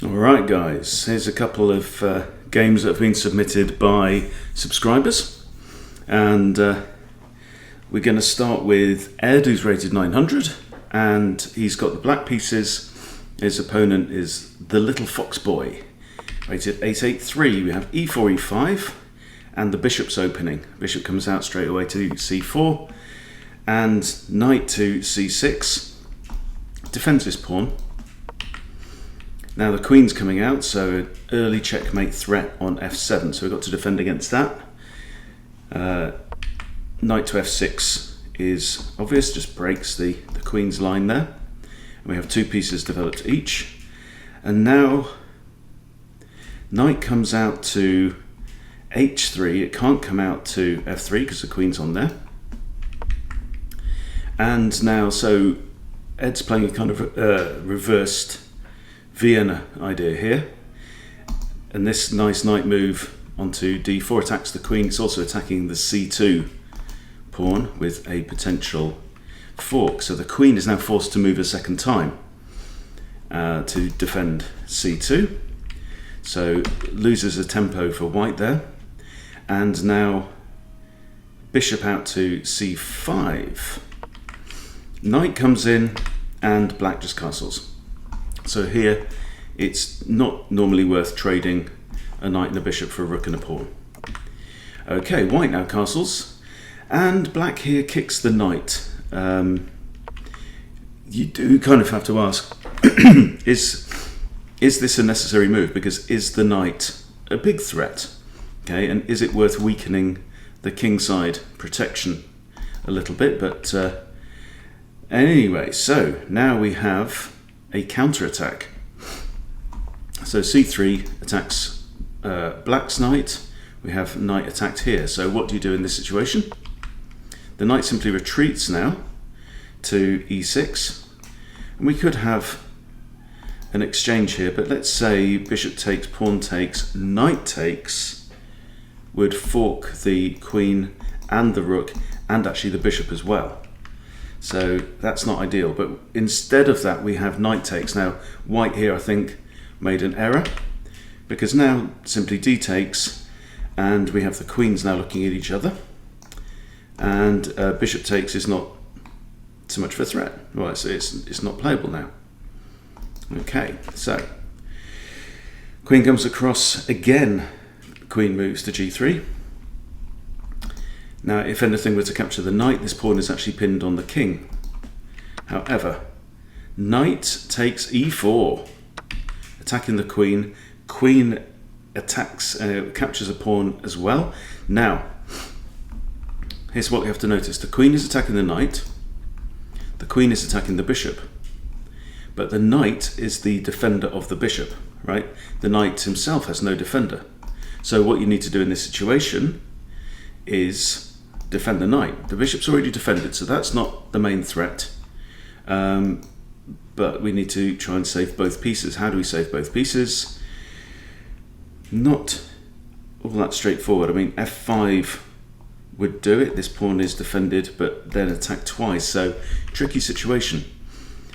Alright guys, here's a couple of games that have been submitted by subscribers, and we're going to start with Ed, who's rated 900, and he's got the black pieces. His opponent is the Little Fox Boy, rated 883. We have e4, e5, and the bishop's opening. Bishop comes out straight away to c4, and knight to c6, defends his pawn. Now the queen's coming out, so an early checkmate threat on f7, so we've got to defend against that. Knight to f6 is obvious, just breaks the queen's line there. And we have two pieces developed each. And now knight comes out to h3, it can't come out to f3 because the queen's on there. And now, so Ed's playing a kind of reversed Vienna idea here, and this nice knight move onto d4 attacks the queen. It's also attacking the c2 pawn with a potential fork, so the queen is now forced to move a second time to defend c2, so loses a tempo for white there. And now bishop out to c5, knight comes in and black just castles. So here, it's not normally worth trading a knight and a bishop for a rook and a pawn. Okay, white now castles, and black here kicks the knight. You do kind of have to ask, is this a necessary move? Because is the knight a big threat? Okay, and is it worth weakening the kingside protection a little bit? But anyway, so now we have a counter-attack. So c3 attacks black's knight. We have knight attacked here. So what do you do in this situation? The knight simply retreats now to e6. And we could have an exchange here, but let's say bishop takes, pawn takes, knight takes would fork the queen and the rook and actually the bishop as well. So that's not ideal, but instead of that we have knight takes. Now white here I think made an error, because now simply d takes, and we have the queens now looking at each other, and bishop takes is not so much of a threat. Well, it's not playable now. Okay, so queen comes across again, queen moves to g3. Now, if anything were to capture the knight, this pawn is actually pinned on the king. However, knight takes e4, attacking the queen. Queen attacks, captures a pawn as well. Now, here's what we have to notice. The queen is attacking the knight. The queen is attacking the bishop. But the knight is the defender of the bishop, right? The knight himself has no defender. So what you need to do in this situation is defend the knight. The bishop's already defended, so that's not the main threat. But we need to try and save both pieces. How do we save both pieces? Not all that straightforward. I mean, f5 would do it. This pawn is defended, but then attacked twice, so tricky situation.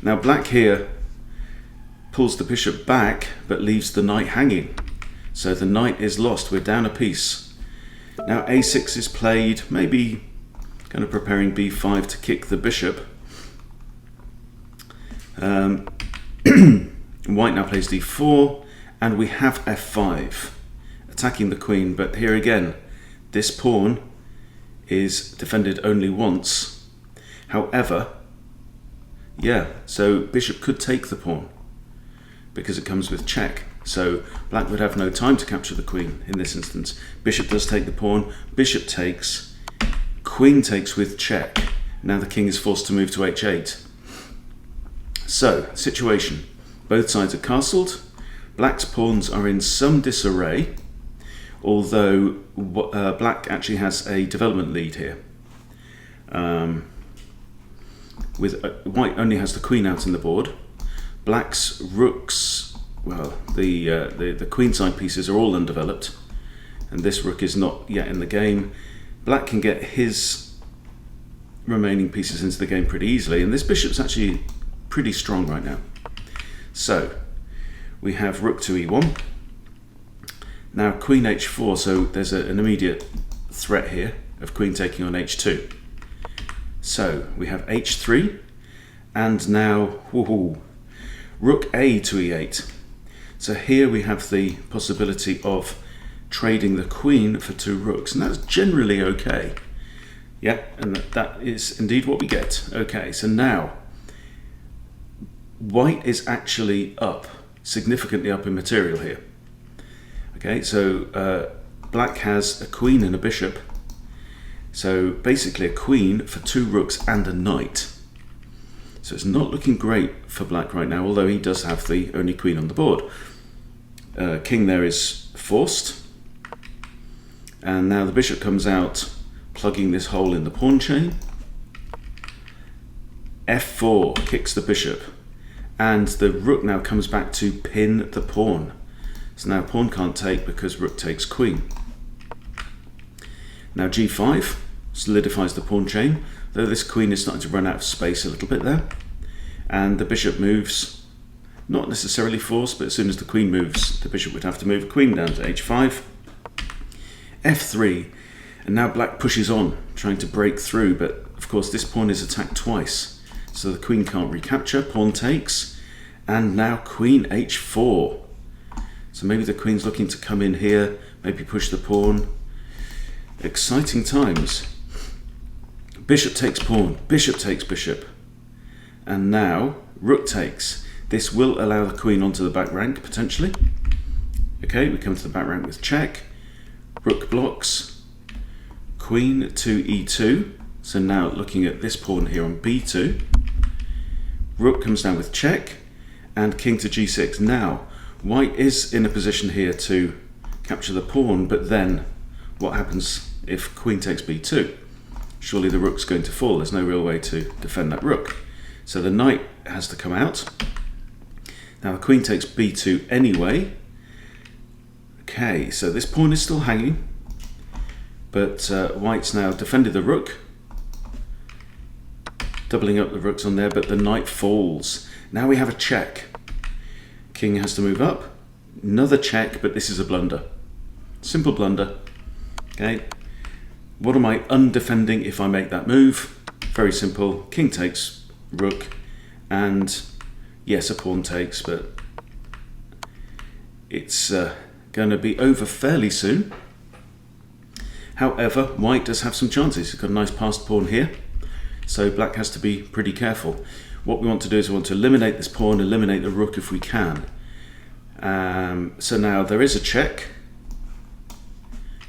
Now black here pulls the bishop back, but leaves the knight hanging. So the knight is lost. We're down a piece. Now a6 is played, maybe kind of preparing b5 to kick the bishop. White now plays d4, and we have f5, attacking the queen, but here again, this pawn is defended only once. However, yeah, so bishop could take the pawn, because it comes with check. So black would have no time to capture the queen in this instance. Bishop does take the pawn, bishop takes, queen takes with check. Now the king is forced to move to h8. So, situation. Both sides are castled. Black's pawns are in some disarray, although black actually has a development lead here. White only has the queen out in the board. Black's rooks, well, the queenside pieces are all undeveloped, and this rook is not yet in the game. Black can get his remaining pieces into the game pretty easily, and this bishop's actually pretty strong right now. So we have rook to e1. Now queen h4, so there's an immediate threat here of queen taking on h2. So we have h3, and now rook a to e8. So here we have the possibility of trading the queen for 2 rooks, and that's generally okay. Yeah, and that is indeed what we get. Okay, so now white is actually up, significantly up in material here. Okay, so black has a queen and a bishop. So basically a queen for 2 rooks and a knight. So it's not looking great for black right now, although he does have the only queen on the board. King there is forced. And now the bishop comes out, plugging this hole in the pawn chain. f4 kicks the bishop. And the rook now comes back to pin the pawn. So now pawn can't take because rook takes queen. Now g5 solidifies the pawn chain, though this queen is starting to run out of space a little bit there. And the bishop moves, not necessarily forced, but as soon as the queen moves, the bishop would have to move queen down to h5. f3, and now black pushes on, trying to break through, but of course this pawn is attacked twice, so the queen can't recapture, pawn takes, and now queen h4. So maybe the queen's looking to come in here, maybe push the pawn. Exciting times. Bishop takes pawn, bishop takes bishop, and now rook takes. This will allow the queen onto the back rank, potentially. Okay, we come to the back rank with check. Rook blocks. Queen to e2. So now looking at this pawn here on b2. Rook comes down with check. And king to g6. Now, white is in a position here to capture the pawn, but then what happens if queen takes b2? Surely the rook's going to fall. There's no real way to defend that rook. So the knight has to come out. Now the queen takes b2 anyway. Okay, so this pawn is still hanging, but white's now defended the rook, doubling up the rooks on there, but the knight falls. Now we have a check. King has to move up. Another check, but this is a blunder. Simple blunder. Okay, what am I undefending if I make that move? Very simple. King takes rook, and yes, a pawn takes, but it's going to be over fairly soon. However, white does have some chances. He's got a nice passed pawn here, so black has to be pretty careful. What we want to do is we want to eliminate this pawn, eliminate the rook if we can. So now there is a check.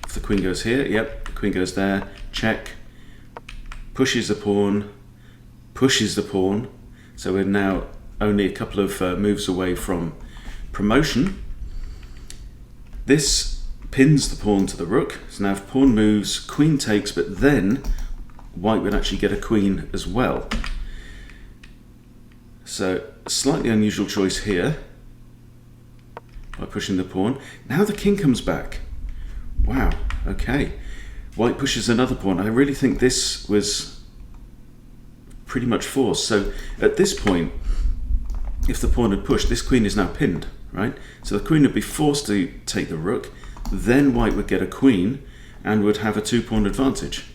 If the queen goes here, yep, the queen goes there, check, pushes the pawn, pushes the pawn. So we're now only a couple of moves away from promotion. This pins the pawn to the rook. So now if pawn moves, queen takes, but then white would actually get a queen as well. So a slightly unusual choice here by pushing the pawn. Now the king comes back. Wow, okay. White pushes another pawn. I really think this was pretty much forced. So at this point, if the pawn had pushed, this queen is now pinned, right? So the queen would be forced to take the rook, then white would get a queen and would have a 2-pawn advantage.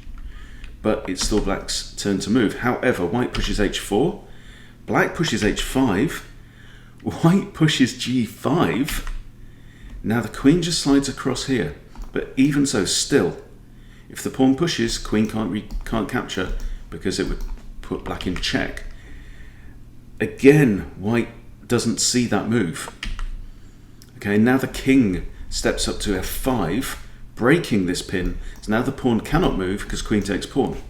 But it's still black's turn to move. However, white pushes h4, black pushes h5, white pushes g5. Now the queen just slides across here, but even so, still, if the pawn pushes, queen can't capture because it would put black in check. Again, white doesn't see that move. Okay, now the king steps up to f5, breaking this pin. So now the pawn cannot move because queen takes pawn.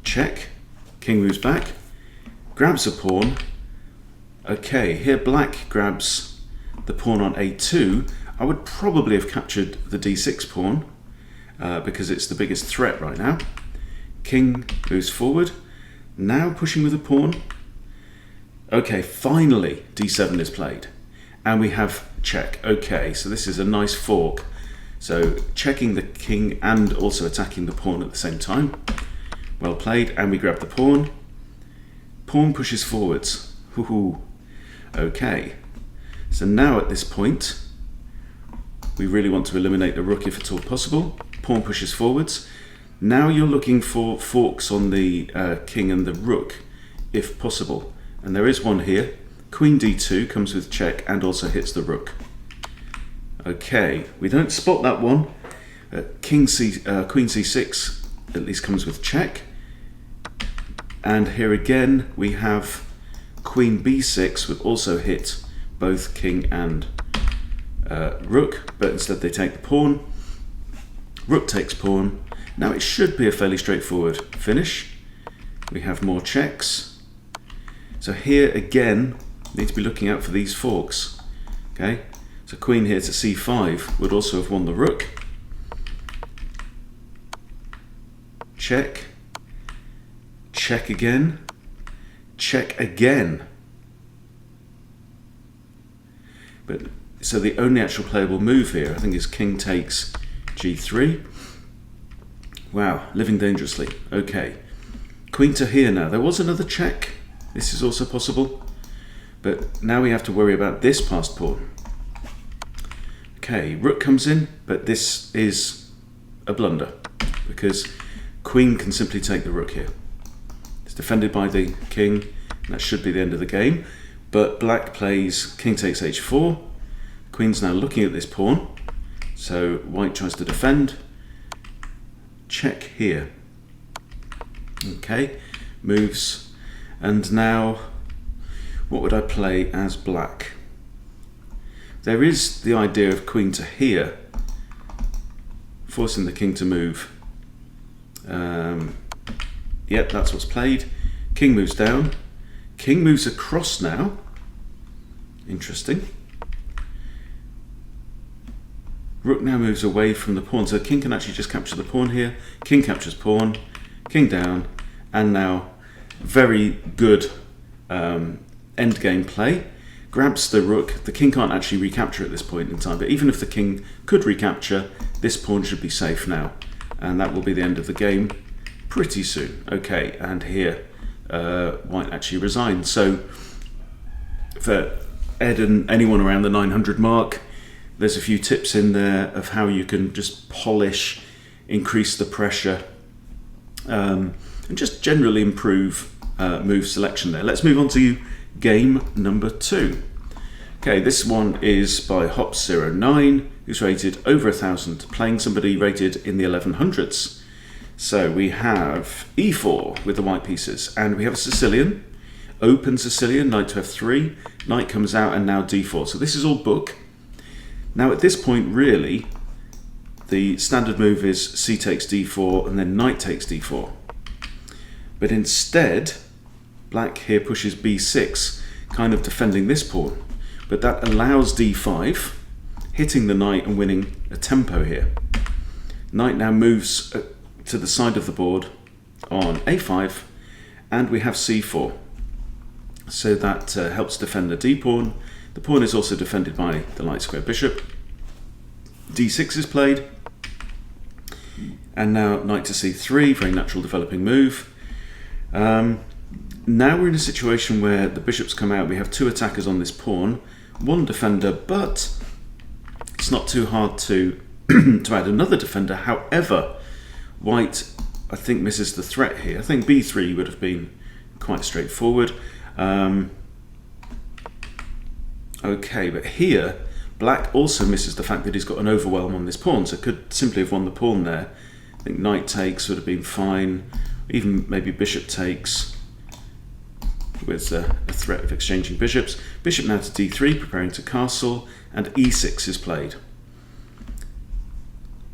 Check, king moves back, grabs a pawn. Okay, here black grabs the pawn on a2. I would probably have captured the d6 pawn because it's the biggest threat right now. King moves forward, now pushing with a pawn. Okay, finally d7 is played and we have check. Okay, so this is a nice fork. So checking the king and also attacking the pawn at the same time. Well played, and we grab the pawn. Pawn pushes forwards. Hoo-hoo. Okay, So now at this point, we really want to eliminate the rook if at all possible. Pawn pushes forwards. Now you're looking for forks on the king and the rook, if possible. And there is one here. Queen d2 comes with check and also hits the rook. Okay, we don't spot that one. Queen c6 at least comes with check. And here again we have Queen b6 would also hit both king and rook, but instead they take the pawn. Rook takes pawn. Now it should be a fairly straightforward finish. We have more checks. So here again, need to be looking out for these forks. Okay, so queen here to c5 would also have won the rook. Check. Check again. Check again. But so the only actual playable move here, I think, is king takes g3. Wow, living dangerously. Okay, queen to here now. There was another check. This is also possible. But now we have to worry about this passed pawn. Okay, rook comes in, but this is a blunder because queen can simply take the rook here. It's defended by the king, and that should be the end of the game. But black plays king takes h4. Queen's now looking at this pawn, so white tries to defend. Check here. Okay, moves, and now what would I play as black? There is the idea of queen to here, forcing the king to move. Yep, that's what's played. King moves down. King moves across now. Interesting. Rook now moves away from the pawn, so king can actually just capture the pawn here. King captures pawn, king down, and now very good endgame play. Grabs the rook. The king can't actually recapture at this point in time, but even if the king could recapture, this pawn should be safe now, and that will be the end of the game pretty soon. Okay, and here white actually resigned. So for Ed and anyone around the 900 mark, there's a few tips in there of how you can just polish, increase the pressure, and just generally improve move selection there. Let's move on to game number 2. Okay, this one is by Hops09, who's rated over 1,000, playing somebody rated in the 1100s. So we have e4 with the white pieces, and we have a Sicilian, open Sicilian, knight to f3, knight comes out, and now d4. So this is all book. Now at this point, really, the standard move is c takes d4 and then knight takes d4. But instead, black here pushes b6, kind of defending this pawn. But that allows d5, hitting the knight and winning a tempo here. Knight now moves to the side of the board on a5, and we have c4. So that helps defend the d-pawn. The pawn is also defended by the light square bishop. d6 is played, and now knight to c3, very natural developing move. Now we're in a situation where the bishops come out. We have two attackers on this pawn, one defender, but it's not too hard to to add another defender. However, white, I think, misses the threat here. I think b3 would have been quite straightforward. Okay, but here black also misses the fact that he's got an overwhelm on this pawn, so could simply have won the pawn there. I think knight takes would have been fine, even maybe bishop takes with a threat of exchanging bishops. Bishop now to d3, preparing to castle, and e6 is played.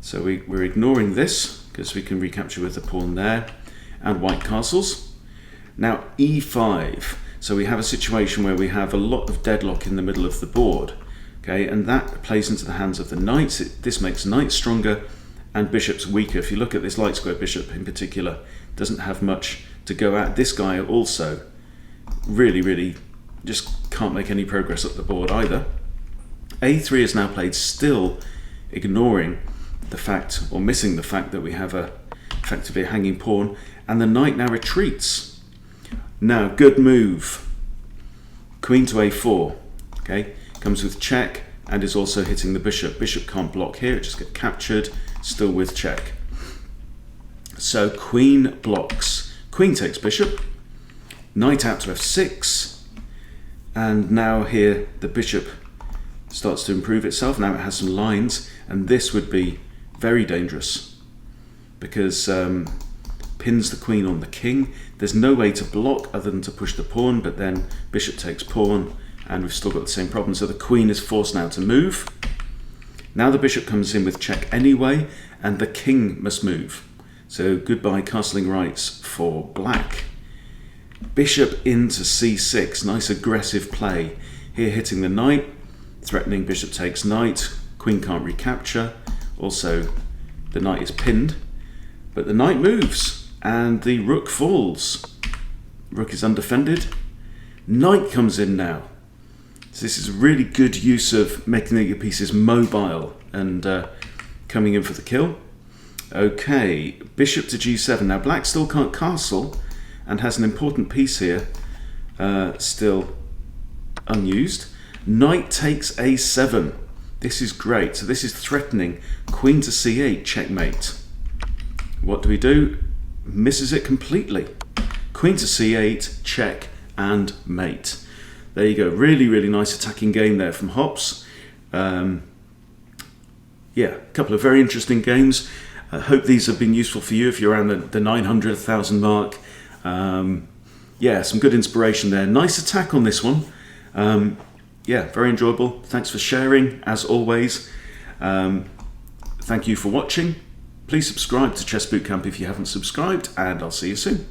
So we're ignoring this because we can recapture with the pawn there, and white castles. Now e5. So we have a situation where we have a lot of deadlock in the middle of the board, okay, and that plays into the hands of the knights. This makes knights stronger and bishops weaker. If you look at this light square bishop in particular, doesn't have much to go at. This guy also really just can't make any progress up the board either. a3 is now played, still ignoring the fact, or missing the fact, that we have effectively a hanging pawn, and the knight now retreats. Now, good move. Queen to a4. Okay, comes with check and is also hitting the bishop. Bishop can't block here, it just gets captured, still with check. So queen blocks. Queen takes bishop, knight out to f6, and now here the bishop starts to improve itself. Now it has some lines, and this would be very dangerous because pins the queen on the king. There's no way to block other than to push the pawn, but then bishop takes pawn, and we've still got the same problem. So the queen is forced now to move. Now the bishop comes in with check anyway, and the king must move. So goodbye castling rights for black. Bishop into c6, nice aggressive play. Here hitting the knight, threatening bishop takes knight, queen can't recapture. Also the knight is pinned, but the knight moves and the rook falls. Rook is undefended. Knight comes in now. So this is a really good use of making your pieces mobile and coming in for the kill. Okay, bishop to g7. Now black still can't castle and has an important piece here still unused. Knight takes a7. This is great. So this is threatening queen to c8, checkmate. What do we do? Misses it completely. Queen to c8, check and mate. There you go. Really, really nice attacking game there from Hops. Yeah, a couple of very interesting games. I hope these have been useful for you if you're around the 900,000 mark. Yeah, some good inspiration there. Nice attack on this one. Yeah, very enjoyable. Thanks for sharing, as always. Thank you for watching. Please subscribe to Chess Bootcamp if you haven't subscribed, and I'll see you soon.